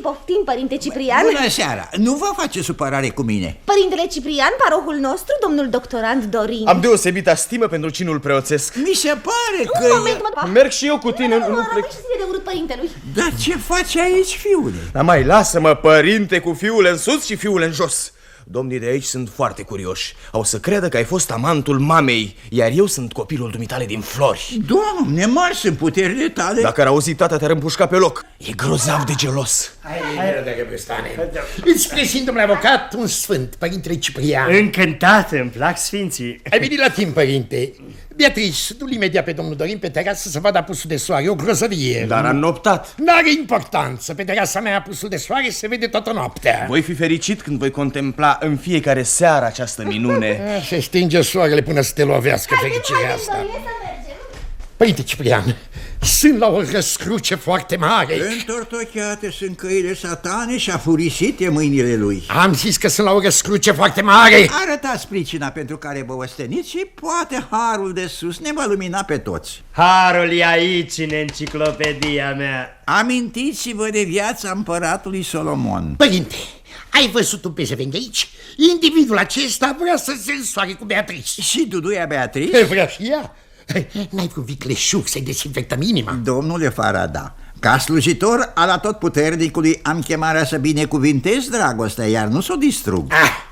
Poftim, părinte Ciprian. Bună seara! Nu vă face supărare cu mine. Părintele Ciprian, parohul nostru, domnul doctorand Dorin. Am deosebită stimă pentru cinul preoțesc. Mi se pare că... Un moment, mă. Merg și eu cu tine, nu plec. Rămâi și ține de urât părintelui. Dar ce faci aici, fiule? Dar mai lasă-mă, părinte, cu fiul în sus și fiul în jos. Domnii de aici sunt foarte curioși. Au să creadă că ai fost amantul mamei, iar eu sunt copilul dumitale din Flori. Doamne, mari sunt puterile tale. Dacă ar auzi tata, te-ar împușca pe loc. E grozav de gelos. Îți prezint, domnule avocat, un sfânt, părintele Ciprian. Încântat, îmi plac sfinții. Ai venit la timp, părinte. Beatrice, du-l imediat pe domnul Dorin pe terasă să vadă apusul de soare, o grozăvie. Dar am noptat. N-are importanță, pe terasa mea apusul de soare se vede toată noaptea. Voi fi fericit când voi contempla în fiecare seară această minune. Se stinge soarele până să te lovească fericirea asta. Părinte Ciprian, sunt la o răscruce foarte mare. Întortocheate sunt căile satane și afurisite mâinile lui. Am zis că sunt la o răscruce foarte mare. Arătați pricina pentru care vă osteniți și poate harul de sus ne va lumina pe toți. Harul e aici, în enciclopedia mea. Amintiți-vă de viața împăratului Solomon. Părinte, ai văzut un pesevenghe aici? Individul acesta vrea să se însoare cu Beatrice. Și duduia Beatrice? Vrea și ea? N-ai vrut vicleșug să-i desinfectăm inima? Domnule Farada, ca slujitor al atotputernicului am chemarea să binecuvintez dragostea, iar nu să o distrug.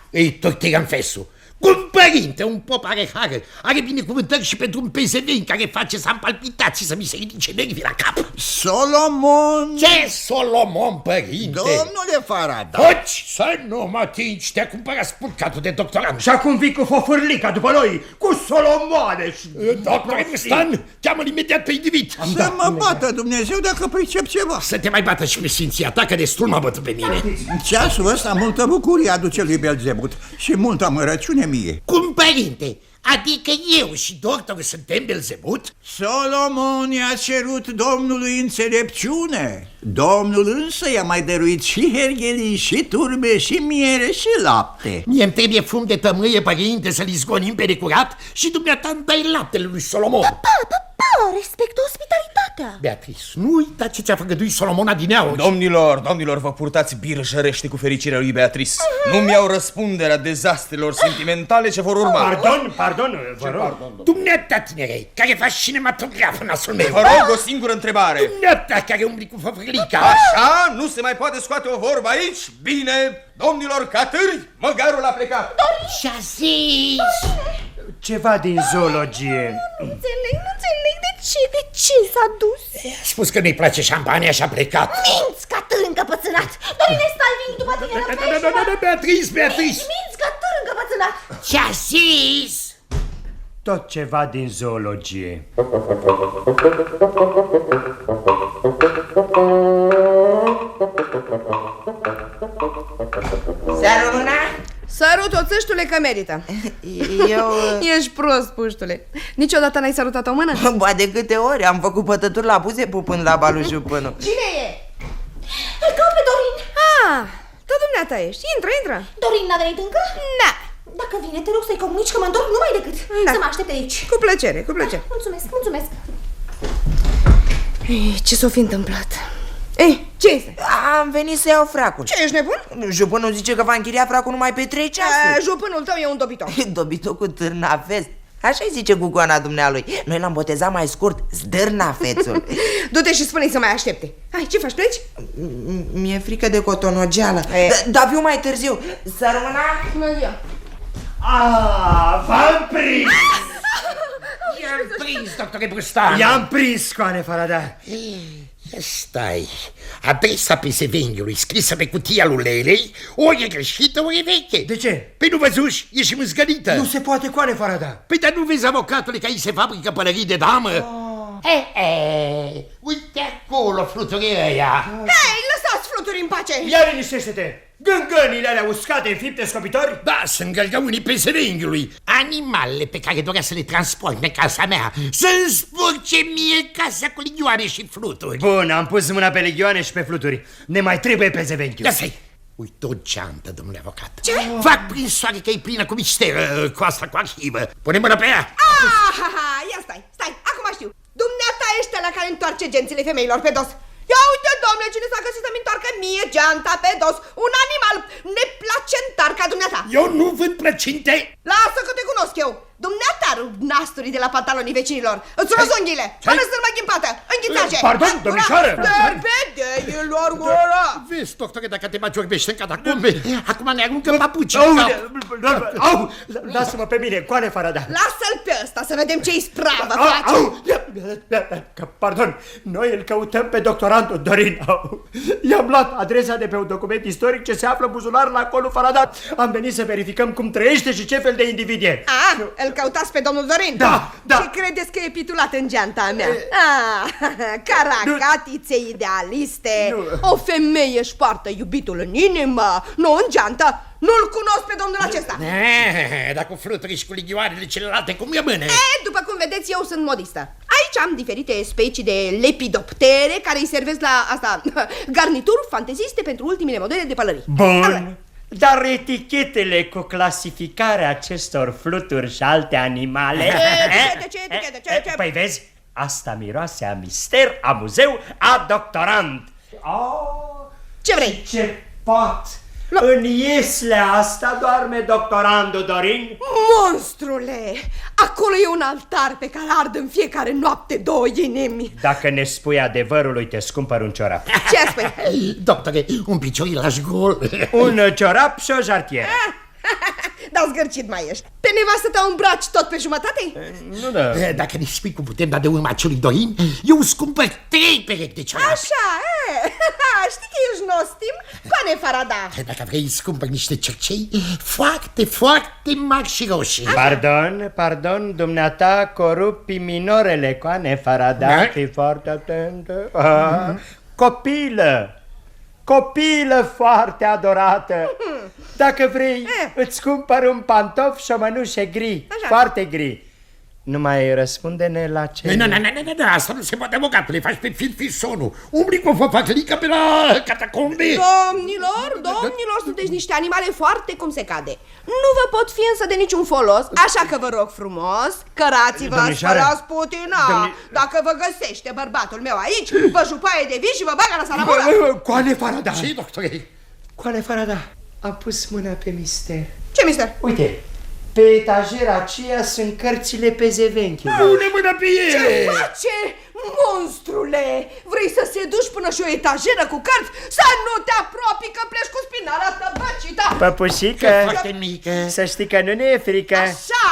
Îi tortiram fesul. Cum părinte, un pop are hară, are binecuvântări și pentru un pezeven care face să am palpitații, să mi se ridice nervii la cap. Solomon! Ce Solomon, părinte? Domnule Farada! Foci să nu mă atingi, te-a cumpărat spurcatul de doctorant. Și acum vii cu fofârlica după noi, cu Solomoane și... Doctore Bustan, cheamă-l imediat pe individ. Să mă bată Dumnezeu dacă pricep ceva. Să te mai bată și pe sfinția ta, că destul m-a bătut pe mine. Ceasul ăsta multă bucurie aduce lui Belzebut și multă amărăciune mie. Cum, părinte? Adică eu și doctorul suntem Belzebut? Solomon i-a cerut Domnului înțelepciune. Domnul însă i-a mai dăruit și herghelii, și turbe, și miere, și lapte. Mie-mi trebuie fum de tămâie, părinte, să-l izgonim pe necurat și dumneata îmi dai laptele lui Solomon. Pa, respectă ospitalitatea. Beatrice, nu uita ce ți-a făgăduit Solomon adineauri. Domnilor, vă purtați birjărește cu fericirea lui Beatrice. Nu-mi iau răspunderea dezastrelor sentimentale ce vor urma. Pardon, vă rog. Dumneata, tinere, care faci cinematograf în nasul meu. Vă rog o singură întrebare. Dumneata, care umbli cu făfârlica. Așa? Nu se mai poate scoate o vorbă aici? Bine, domnilor catâri, măgarul a plecat. Și a zis... Ceva din zoologie. Nu înțeleg de ce s-a dus. A spus că nu-i place șampania și a plecat. Minți, catâr încăpățânat. Dorine, stai, vin după tine. Beatrice. Minți, catâr încăpățânat. Ce-a zis? Tot ceva din zoologie. Seară, Sărut-o, țâștule, că merită. Eu... Ești prost, puștule. Niciodată n-ai sărutat o mână? Ba, de câte ori am făcut pătături la buze pupând la balușul până. Cine e? Îl caut pe Dorin. Tot dumneata ești. Intră. Dorin n-a venit încă? Da. Dacă vine, te rog să-i comunici că mă întorc numai decât. Da. Să mă aștepte aici. Cu plăcere. Mulțumesc. Ce s-o fi întâmplat? Ei, ce este? Am venit să iau fracul. Ce, ești nebun? Jupânul zice că va închiria fracul numai pe 3 ceasuri. Jupânul tău e un dobitoc. Dobitoc cu târnafes. Așa-i zice gugoana dumnealui. Noi l-am botezat mai scurt, Zdârnafețul. Du-te și spune-i să mai aștepte. Hai, ce faci, pleci? Mi-e frică de cotonogeală. Dar viu mai târziu. Să rămână? V-am prins! I-am prins, doctore Bustan. I-am prins, coane Farada. Stai, adresa pesevenghiului scrisă pe cutia lui Lelei ori e greșită, ori e veche. De ce? Păi nu văzuși, e și mâzgălită. Nu se poate, coane Farada. Păi dar nu vezi, avocatule, că aici se fabrică pălării de damă? Uite acolo fluturii ăia. Hei, lăsați fluturi în pace! Ia liniștește-te! Gângănile alea uscate, înfipte, scopitori? Da, sunt gărgăunii pesevenghiului. Animalele pe care dorea să le transport în casa mea să-mi spurce mie casa cu ligioane și fluturi. Bun, am pus mâna pe legioane și pe fluturi. Ne mai trebuie pe zevenghiu. Ia stai! Uite o geantă, domnule avocat. Ce? Fac prin soare că e plină cu mister, cu asta, cu arhivă. Pune mână pe ea. Ia stai, acum știu. Dumneata ești la care întoarce gențile femeilor pe dos. Ia uite, domnule, cine s-a găsit să-mi întoarcă mie geanta pe dos. Un animal neplacentar ca dumneata. Eu nu vând plăcinte. Lasă că te cunosc eu. Dumneata rup nasturii de la pantalonii vecinilor. Îți roz unghiile. Până să-l mai ghimpată. Închițace. Pardon, domnișoară. Derbedeilor gura. Vezi, doctore, dacă te mai ciorbește în catacombe, acum ne aruncă papuci. Au, lasă-mă pe mine, coane Farada. Lasă-l pe ăsta să vedem ce-i spravă face. Pardon, noi îl căutăm pe doctorantul Dorin. I-am luat adresa de pe un document istoric ce se află în buzunar la colul Farada. Am venit să verificăm cum trăiește și ce fel de individ e. Îl căutați pe domnul Dorin? Da. Și credeți că e pitulat în geanta mea? Caracatițe idealiste. O femeie își poartă iubitul în inimă, nu în geantă. Nu-l cunosc pe domnul acesta. Dar cu fluturi și cu ligioarele celelalte, cum e mâne? După cum vedeți, eu sunt modistă. Aici am diferite specii de lepidoptere care îi servesc la asta garnituri fanteziste pentru ultimele modele de pălării. Bun. Dar etichetele cu clasificarea acestor fluturi și alte animale... Ce? Păi vezi, asta miroase a mister, a muzeu, a doctorant. Ce vrei? Ce pat! În ieslea asta doarme doctorandul Dorin? Monstrule! Acolo e un altar pe care ard în fiecare noapte 2 inimi. Dacă ne spui adevărul, uite, îți cumpăr un ciorap. Ce spui? Doctore, un picior la gol. Un ciorap și o jartieră. Dar da zgârcit mai ești. Pe nevastă ta îmbraci tot pe jumătate? Nu da. Dacă ne spui cum putem da de urma acelui Dorin, eu îți cumpăr 3 perechi de ciorapi. Așa, știi că ești nostim? Coane Farada. Dacă vrei, îți cumpăr niște cercei foarte, foarte mari și roșii. Pardon, dumneata corupi minorele, Coane Farada, fii foarte atentă. Copilă foarte adorată. Dacă vrei, îți cumpăr un pantof și o mănușă gri, foarte gri. Nu mai răspunde-ne la ce... Nu, asta nu se poate, băgatule, faci pe filfisonul. Umbli cu făfăclică pe la catacombe. Domnilor, sunteți niște animale foarte cum se cade. Nu vă pot fi însă de niciun folos, așa că vă rog frumos, cărați-vă, spălați putina. Dacă vă găsește bărbatul meu aici, vă jupaie de vin și vă bagă la salamură. Coane Farada! Ce, doctore? Coane Farada, am pus mâna pe mister. Ce mister? Uite, pe etajera aceea sunt cărțile pe zevenchile. Pune mâna pe ele! Ce face, monstrule? Vrei să se duci până și o etajeră cu cărți? Să nu te apropii că pleci cu spinarea tăbăcită! Păpușică, Foarte mică. să știi că nu ne e frică. Așa!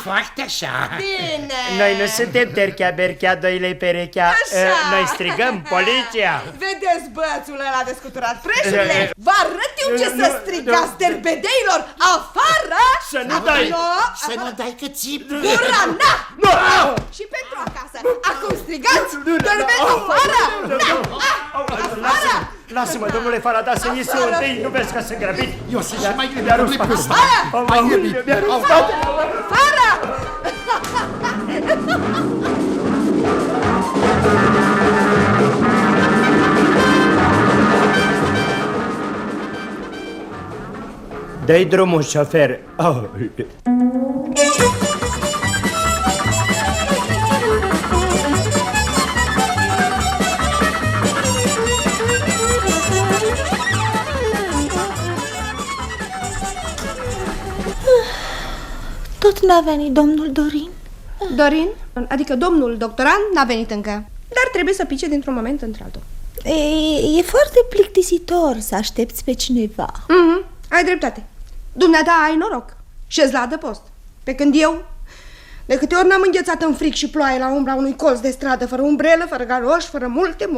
Foarte așa. Bine! Noi nu suntem terchea-berchea, doile perechea. Așa. Noi strigăm poliția. Vedeți bățul ăla de scuturat preșule? Vă arăt eu ce să strigați derbedeilor afară! Să nu dai! Să nu dai că țip. Gura, na! Și pentru acasă! Acum strigați! Derbeți afară! Afară! Lasă-mă, domnule Farada, să ies eu întâi. Nu vezi că sunt grăbit? Eu sunt și mai grăbit. Mi-a rupt Afară! Mai grăbit. Afară! Dă-i drumul, șofer. Tot n-a venit domnul Dorin? Dorin, adică domnul doctorand, n-a venit încă. Dar trebuie să pice dintr-un moment într-altul. E foarte plictisitor să aștepți pe cineva. Ai dreptate. Dumneata ai noroc. Și-ți la adăpost. Pe când eu, de câte ori n-am înghețat în fric și ploaie la umbra unui colț de stradă, fără umbrelă, fără galoși, fără multe.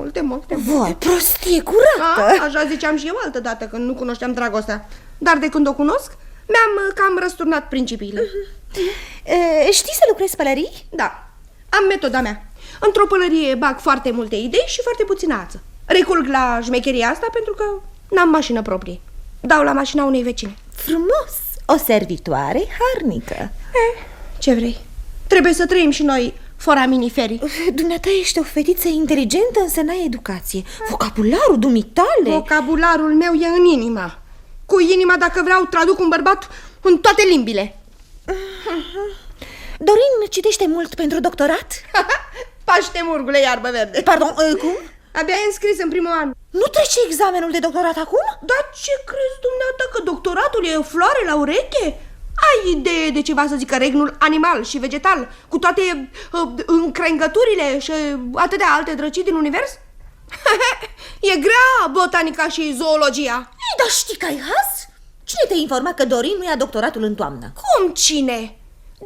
Voi, prostie curată! Așa ziceam și eu altădată când nu cunoșteam dragostea. Dar de când o cunosc, mi-am cam răsturnat principiile. Știi să lucrezi pălării? Da, am metoda mea. Într-o pălărie bag foarte multe idei și foarte puțină ață. Recurg la șmecheria asta pentru că n-am mașină proprie. Dau la mașina unei vecine. Frumos! O servitoare harnică. Ce vrei? Trebuie să trăim și noi foraminiferii. Dumneata ești o fetiță inteligentă, însă n-ai educație. Vocabularul dumitale. Vocabularul meu e în inima. Cu inima, dacă vreau, traduc un bărbat în toate limbile. Dorin citește mult pentru doctorat? Paște murgule, iarbă verde. Pardon, cum? Abia e înscris în primul an. Nu trece examenul de doctorat acum? Dar ce crezi dumneata, că doctoratul e o floare la ureche? Ai idee de ceva să zică regnul animal și vegetal, cu toate încrengăturile și atâtea alte drăcii din univers? E grea botanica și zoologia. Ei, dar știi că ai haz? Cine te-a informat că Dorin nu ia doctoratul în toamnă? Cum cine?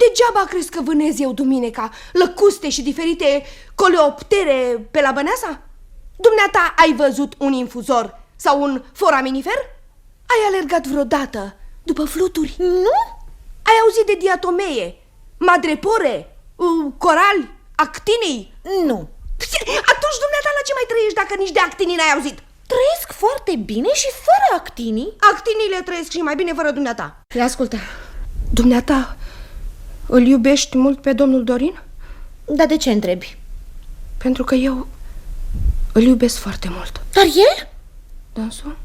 Degeaba crezi că vânez eu duminica lăcuste și diferite coleoptere pe la Băneasa? Dumneata ai văzut un infuzor sau un foraminifer? Ai alergat vreodată după fluturi? Nu? Ai auzit de diatomee, madrepore, corali, actinii? Nu. Atunci dumneata la ce mai trăiești dacă nici de actinii n-ai auzit? Trăiesc foarte bine și fără actinii. Actiniile trăiesc și mai bine fără dumneata. Ascultă, dumneata îl iubești mult pe domnul Dorin? Dar de ce întrebi? Pentru că eu îl iubesc foarte mult. Dar el? Dânsul?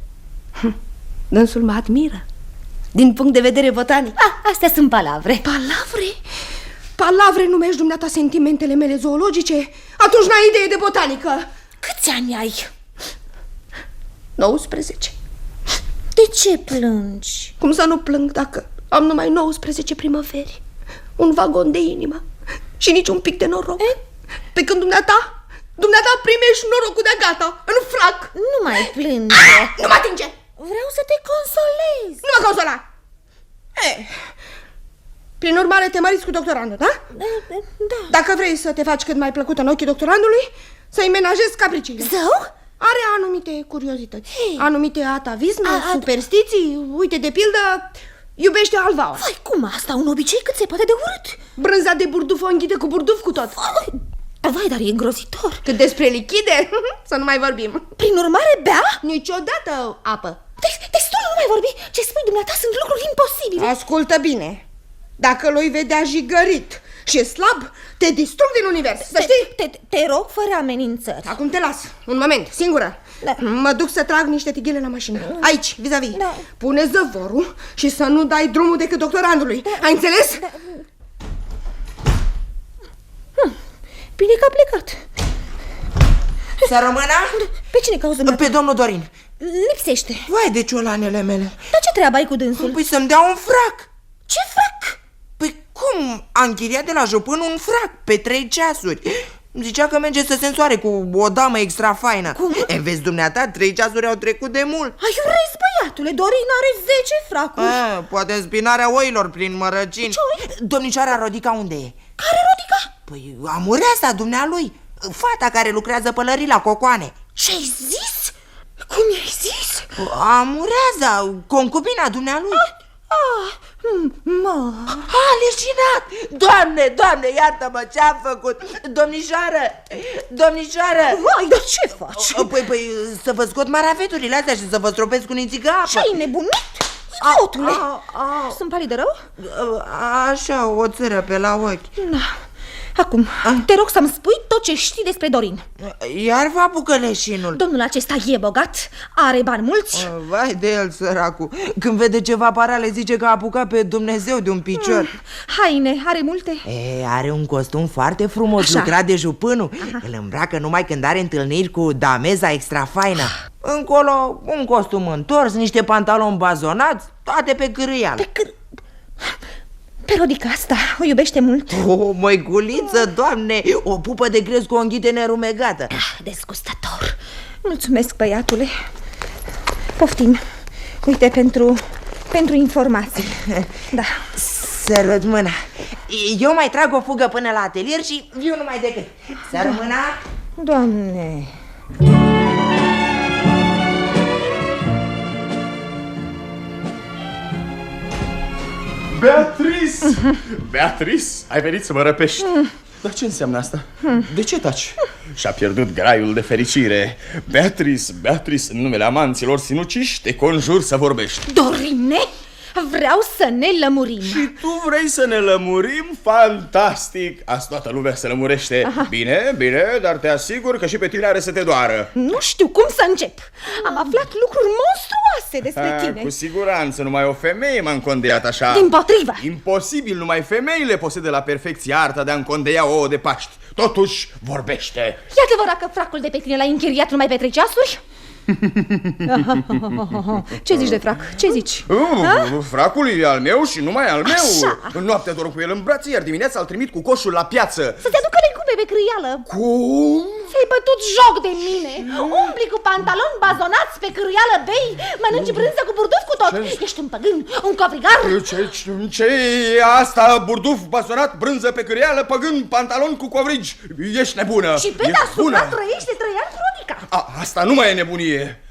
Dânsul mă admiră din punct de vedere botanic. Astea sunt palavre. Palavre? Palavre numești dumneata sentimentele mele zoologice? Atunci n-ai idee de botanică. Câți ani ai? 19. De ce plângi? Cum să nu plâng dacă am numai 19 primăveri, un vagon de inimă și nici un pic de noroc? Pe când dumneata primești norocul de gata, în frac. Nu mai plânge. Nu mă atinge. Vreau să te consolez. Nu mă consola. Prin urmare, te măriți cu doctorandul, da? Da. Dacă vrei să te faci cât mai plăcută în ochii doctorandului, să-i menajezi capriciile. Zău? Are anumite curiozități, anumite atavisme, superstiții. Uite, de pildă, iubește alvaua. Vai, cum asta? Un obicei cât se poate de urât. Brânza de burduf o înghite cu burduf cu tot. Vai, dar e îngrozitor. Cât despre lichide, să nu mai vorbim. Prin urmare, bea? Niciodată apă. Destul, nu mai vorbi. Ce spui dumneata sunt lucruri imposibile. Ascultă bine. Dacă l-o vedea jigărit și slab, te distrug din univers, să știi? Te rog, fără amenințări. Acum te las, un moment, singură. Da. Mă duc să trag niște tighile la mașină. Aici, vis-a-vis. Da. Pune zăvorul și să nu dai drumul decât doctorandului. Ai înțeles? Da. Bine că a plecat. Să rămână? Pe cine cauți dumneata? Pe domnul Dorin. Lipsește. Vai de ciolanele mele. Dar ce treabă ai cu dânsul? Păi să-mi dea un frac. Ce fac? Păi cum? A închiriat de la jupân un frac pe 3 ceasuri. Zicea că merge să se însoare cu o damă extra faină. Cum? Vezi dumneata, 3 ceasuri au trecut de mult. Aiurezi, băiatule, Dorin are 10 fracuri. Poate în spinarea oilor prin mărăcini. Domnișoara Rodica unde e? Care Rodica? Păi amureasa dumnealui, fata care lucrează pălării la cocoane. Ce-ai zis? Cum i-ai zis? Amureasa, concubina dumnealui. A leșinat! Doamne, doamne, iartă-mă, ce-am făcut? Domnișoară! Vai, dar ce faci? Păi, să vă scot marafeturile astea și să vă stropesc cu nițică apă. Ce-ai nebunit? Idiotule! Sunt palidă rău? Așa, o țără pe la ochi. Da. Acum, te rog să-mi spui tot ce știi despre Dorin. Iar vă apucă leșinul. Domnul acesta e bogat, are bani mulți. Vai de el, săracul. Când vede ceva parale zice că a apucat pe Dumnezeu de un picior. Haine, are multe? Are un costum foarte frumos, așa, lucrat de jupânul. Îl îmbracă numai când are întâlniri cu dameza extra faină. Încolo, un costum întors, niște pantaloni bazonați, toate pe cârâială. Pe Rodica asta o iubește mult. O măiculiță, doamne, o pupă de crez cu o înghite nerumegată. Dezgustător. Mulțumesc, băiatule. Poftim. Uite, pentru informații. Da. Sărut mâna. Eu mai trag o fugă până la atelier și viu numai decât. Sărut mâna. Doamne. Beatrice! Beatrice, ai venit să mă răpești. Dar ce înseamnă asta? De ce taci? Și-a pierdut graiul de fericire. Beatrice, Beatrice, în numele amanților sinuciși, te conjur să vorbești. Dorine, vreau să ne lămurim. Și tu vrei să ne lămurim? Fantastic! Azi toată lumea se lămurește. Aha. Bine, bine, dar te asigur că și pe tine are să te doară. Nu știu cum să încep. Am aflat lucruri monstruoase despre tine. Cu siguranță, numai o femeie m-a încondeiat așa. Dimpotrivă. Imposibil, numai femeile posedă la perfecție arta de a încondeia ouă de Paști. Totuși, vorbește. E adevărat că fracul de pe tine l-ai închiriat numai pe 3 ceasuri? Ce zici de frac? Ce zici? Fracul e al meu și numai al meu. Așa. Noaptea dorm cu el în brațe, iar dimineața îl trimit cu coșul la piață. Să-ți aducă legume pe crâială. Cum? Ți-ai bătut joc de mine. Umbli cu pantaloni bazonați pe crâială, bei, mănânci brânză cu burduf cu tot. Ești un păgân, un covrigar. Ce e asta? Burduf bazonat, brânză pe câreală, păgân, pantalon cu covrigi. Ești nebună. Și pe deasupra trăiești de 3 ani cu Rodica. Asta nu mai e nebunie.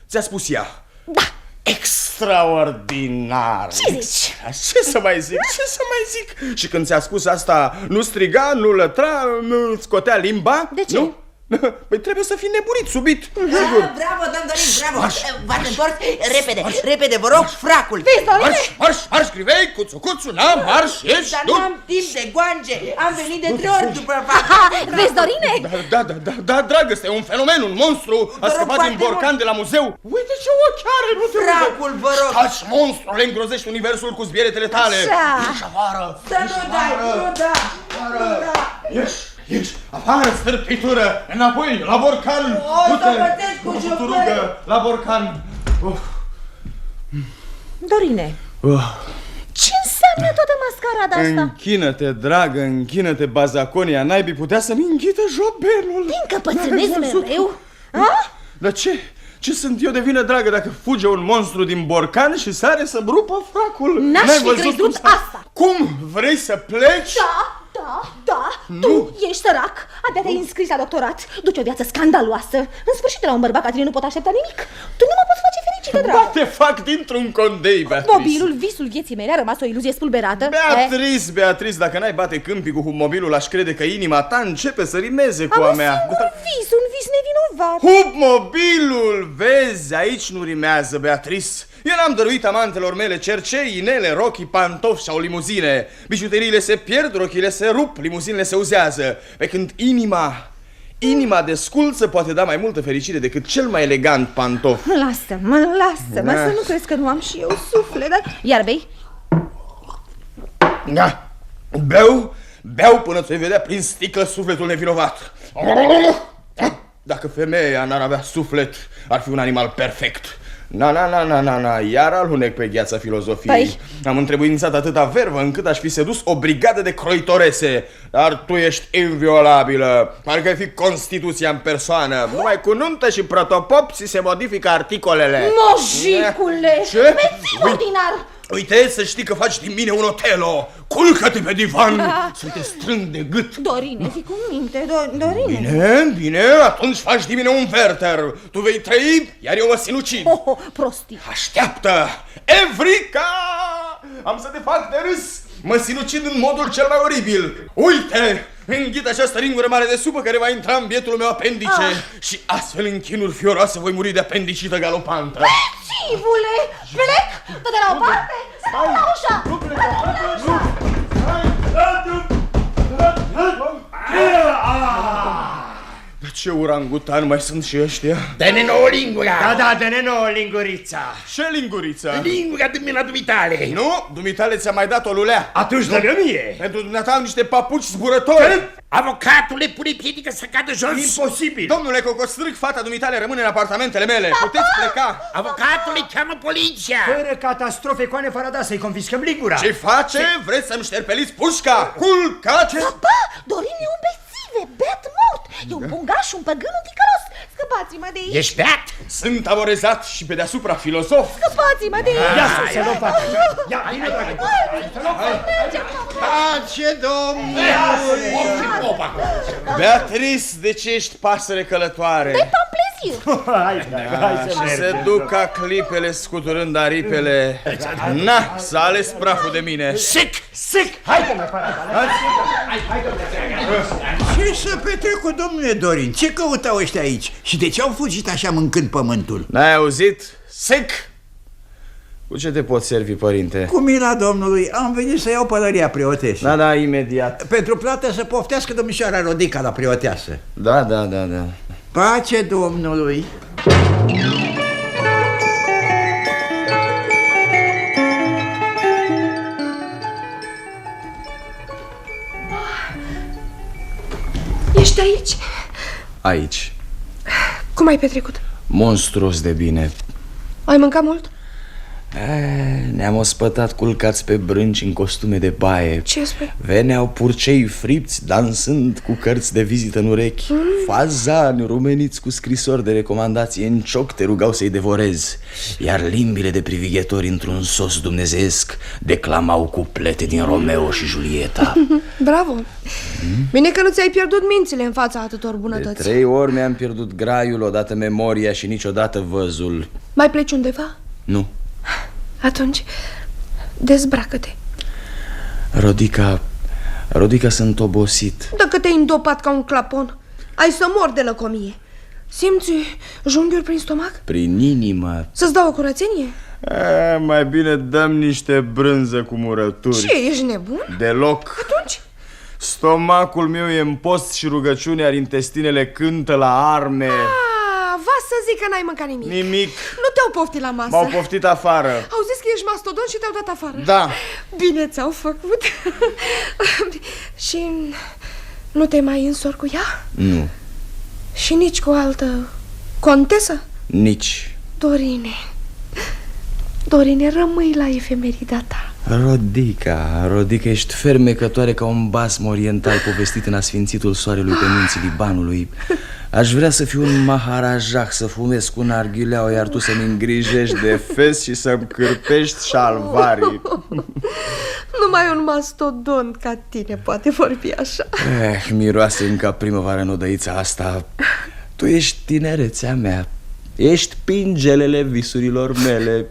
Ți-a spus ea. Da. Extraordinar. Ce zici? Ce să mai zic? Ce să mai zic? Și când ți-a spus asta, nu striga, nu lătra, nu scotea limba? De ce? Nu? Păi trebuie să fii nebunit subit. Sigur. Bravo, domn Dorin, bravo. V-ați întors? Repede, vă rog, fracul. Vezi, Dorine? Marș, grivei, cuțu, marș, ieși, Dar du. n-am timp de goange. Am venit de 3 ori după față. Vezi, Dorine? Da, dragă, este un fenomen, un monstru. A rog scăpat din foarte borcan de la muzeu. Uite ce ochi are, nu te Fracul, vă rog. Taci, monstru, le îngrozești universul cu zbieretele tale. Așa. Ieși afară. Să nu dai, nu da. Ieși, afară, stârpitură, înapoi, la borcan. O să bătesc cu buturugă, la borcan. Dorine, ce înseamnă toată mascarada asta? Închină-te, dragă, închină-te, bazaconia naibii, putea să-mi înghită jobelul. Te încăpățânezi mereu? Dar ce? Ce sunt eu de vină, dragă, dacă fuge un monstru din borcan și sare să-mi rupă fracul? N-aș fi văzut crezut asta. Cum? Vrei să pleci? Da, tu ești sărac. Abia te-ai înscris la doctorat. Duci o viață scandaloasă. În sfârșit, de la un bărbat ca tine nu pot aștepta nimic. Tu nu mă poți face fericită, dragă. Ba, te fac dintr-un condei, Beatrice. Mobilul, visul vieții mele, a rămas o iluzie spulberată. Beatrice, dacă n-ai bate câmpii cu hubmobilul, aș crede că inima ta începe să rimeze cu a mea. Un vis nevinovat. Hubmobilul, vezi, aici nu rimează, Beatrice. Eu n-am dăruit amantelor mele cercei, inele, rochii, pantofi sau limuzine. Bijuteriile se pierd, rochile se rup, limuzinele se uzează. Pe când inima de sculță poate da mai multă fericire decât cel mai elegant pantof. Lasă-mă, să nu crezi că nu am și eu suflet. Iar bei? Da, beau până ți-o vedea prin sticlă sufletul nevinovat. Dacă femeia n-ar avea suflet, ar fi un animal perfect. Na, iar alunec pe gheața filozofiei. Am întrebuințat atâta vervă încât aș fi sedus o brigadă de croitorese. Dar tu ești inviolabilă. Parcă ai fi Constituția în persoană. Numai cu nuntă și protopop ți se modifică articolele. Mojicule! Ce? Ordinar! Uite, să știi că faci din mine un Otelo. Culcă-te pe divan să te strâng de gât. Dorine, fii cu minte, Dorine. Bine, atunci faci din mine un Werther. Tu vei trăi, iar eu mă sinucid. Prostii. Așteaptă! Evrica! Am să te fac de râs. Mă sinucid în modul cel mai oribil. Uite! Înghit această ringură mare de supă care va intra în bietul meu apendice. Și astfel în chinuri fioroase voi muri de apendicită galopantă. Bețivule! Plec! Dă de la o parte! Stai la ușa! Nu pleca! Ce urangutan mai sunt și ăștia? Dă-ne nouă lingura! Da, dă-ne nouă lingurița. Ce linguriță? Lingura din mâna dumitale. Nu, dumitale ți-a mai dat o lulea. Atunci dă-mi mie. Pentru dumneata am niște papuci zburători. Avocatule, pune piedică să cadă jos. Imposibil. Domnule Cocostrâc, fata dumitale rămâne în apartamentele mele. Puteți pleca. Avocatule, cheamă poliția. Fără catastrofe, coane Farada, să-i confiscăm lingura. Ce face? Vreți să-mi șterpeliți pușca? Culcați! Papa, Dorin e un bețive, beat mort. E un pungaș, un păgân, un ticălos. Scăpați-mă de aici. Ești beat? Sunt amorezat și pe deasupra filozof. Scăpați-mă de aici. Ia sus, să nu facă. Ia, vine, dragă. Pace, domnule! Beatrice, de ce ești pasăre călătoare? Dai pamplezir. Hai să Se duc ca clipele scuturând aripele. Na, s-a ales praful de mine. Sic! Hai, domnule Farada. Ce s-a petrecut, domnule Dorin? Ce căutau ăștia aici? Și de ce au fugit așa mâncând pământul? N-ai auzit? Sec! Cu ce te pot servi, părinte? Cu mila domnului, am venit să iau pălăria preotești. Da, imediat. Pentru plată să poftească domnișoara Rodica la preoteasă. Da. Pace Domnului! Ești aici? Aici. Cum ai petrecut? Monstruos de bine. Ai mâncat mult? Ne-am ospătat culcați pe brânci în costume de baie. Ce spui? Veneau purcei fripți dansând cu cărți de vizită în urechi. Fazani rumeniți cu scrisori de recomandație în cioc te rugau să-i devorezi. Iar limbile de privighetori într-un sos dumnezeesc declamau cuplete din Romeo și Julieta. Bravo! Bine că nu ți-ai pierdut mințile în fața atâtor bunătăți. De 3 ori mi-am pierdut graiul, odată memoria și niciodată văzul. Mai pleci undeva? Nu. Atunci, dezbracă-te. Rodica, sunt obosit. Dacă te-ai îndopat ca un clapon, ai să mori de lăcomie. Simți junghiuri prin stomac? Prin inimă. Să-ți dau o curățenie? Mai bine dăm niște brânză cu murături. Ce, ești nebun? Deloc. Atunci? Stomacul meu e în post și rugăciune, iar intestinele cântă la arme. Va să zic că n-ai mâncat nimic. Nimic. Nu te-au poftit la masă. M-au poftit afară. Au zis că ești mastodon și te-au dat afară. Da. Bine ți-au făcut. Și nu te mai însori cu ea? Nu. Și nici cu o altă contesă? Nici. Dorine, rămâi la efemerida ta. Rodica, ești fermecătoare ca un basm oriental povestit în asfințitul soarelui pe munții Libanului. Aș vrea să fiu un maharajah, să fumez cu narghileaua, iar tu să-mi îngrijești de fes și să-mi cârpești șalvarii. Numai un mastodont ca tine poate vorbi așa. Miroase încă primăvară în odăița asta. Tu ești tinerețea mea, ești pingelele visurilor mele,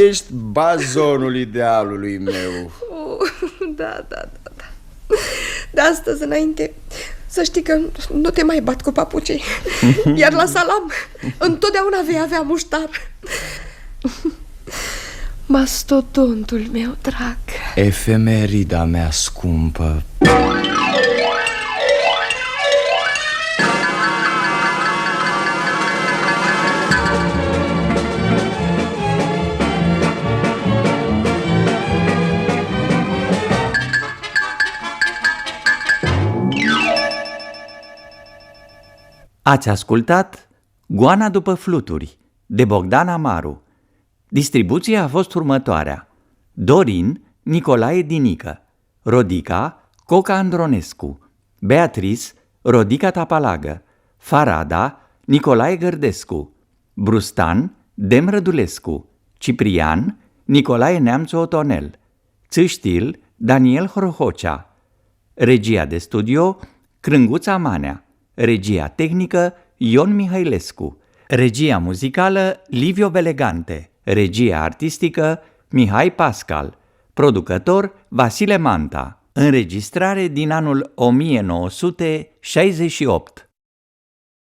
ești bazonul idealului meu. Da. De astăzi înainte, să știi că nu te mai bat cu papucii. Iar la salam întotdeauna vei avea muștar. Mastodontul meu drag, Efemerida mea scumpă. Ați ascultat Goana după fluturi, de Bogdan Amaru. Distribuția a fost următoarea: Dorin, Nicolae Dinică; Rodica, Coca Andronescu; Beatrice, Rodica Tapalagă; Farada, Nicolae Gărdescu; Brustan, Dem Rădulescu; Ciprian, Nicolae Neamțu Otonel; Țâștil, Daniel Hrohocea. Regia de studio, Crânguța Manea. Regia tehnică, Ion Mihailescu. Regia muzicală, Livio Belegante. Regia artistică, Mihai Pascal. Producător, Vasile Manta. Înregistrare din anul 1968.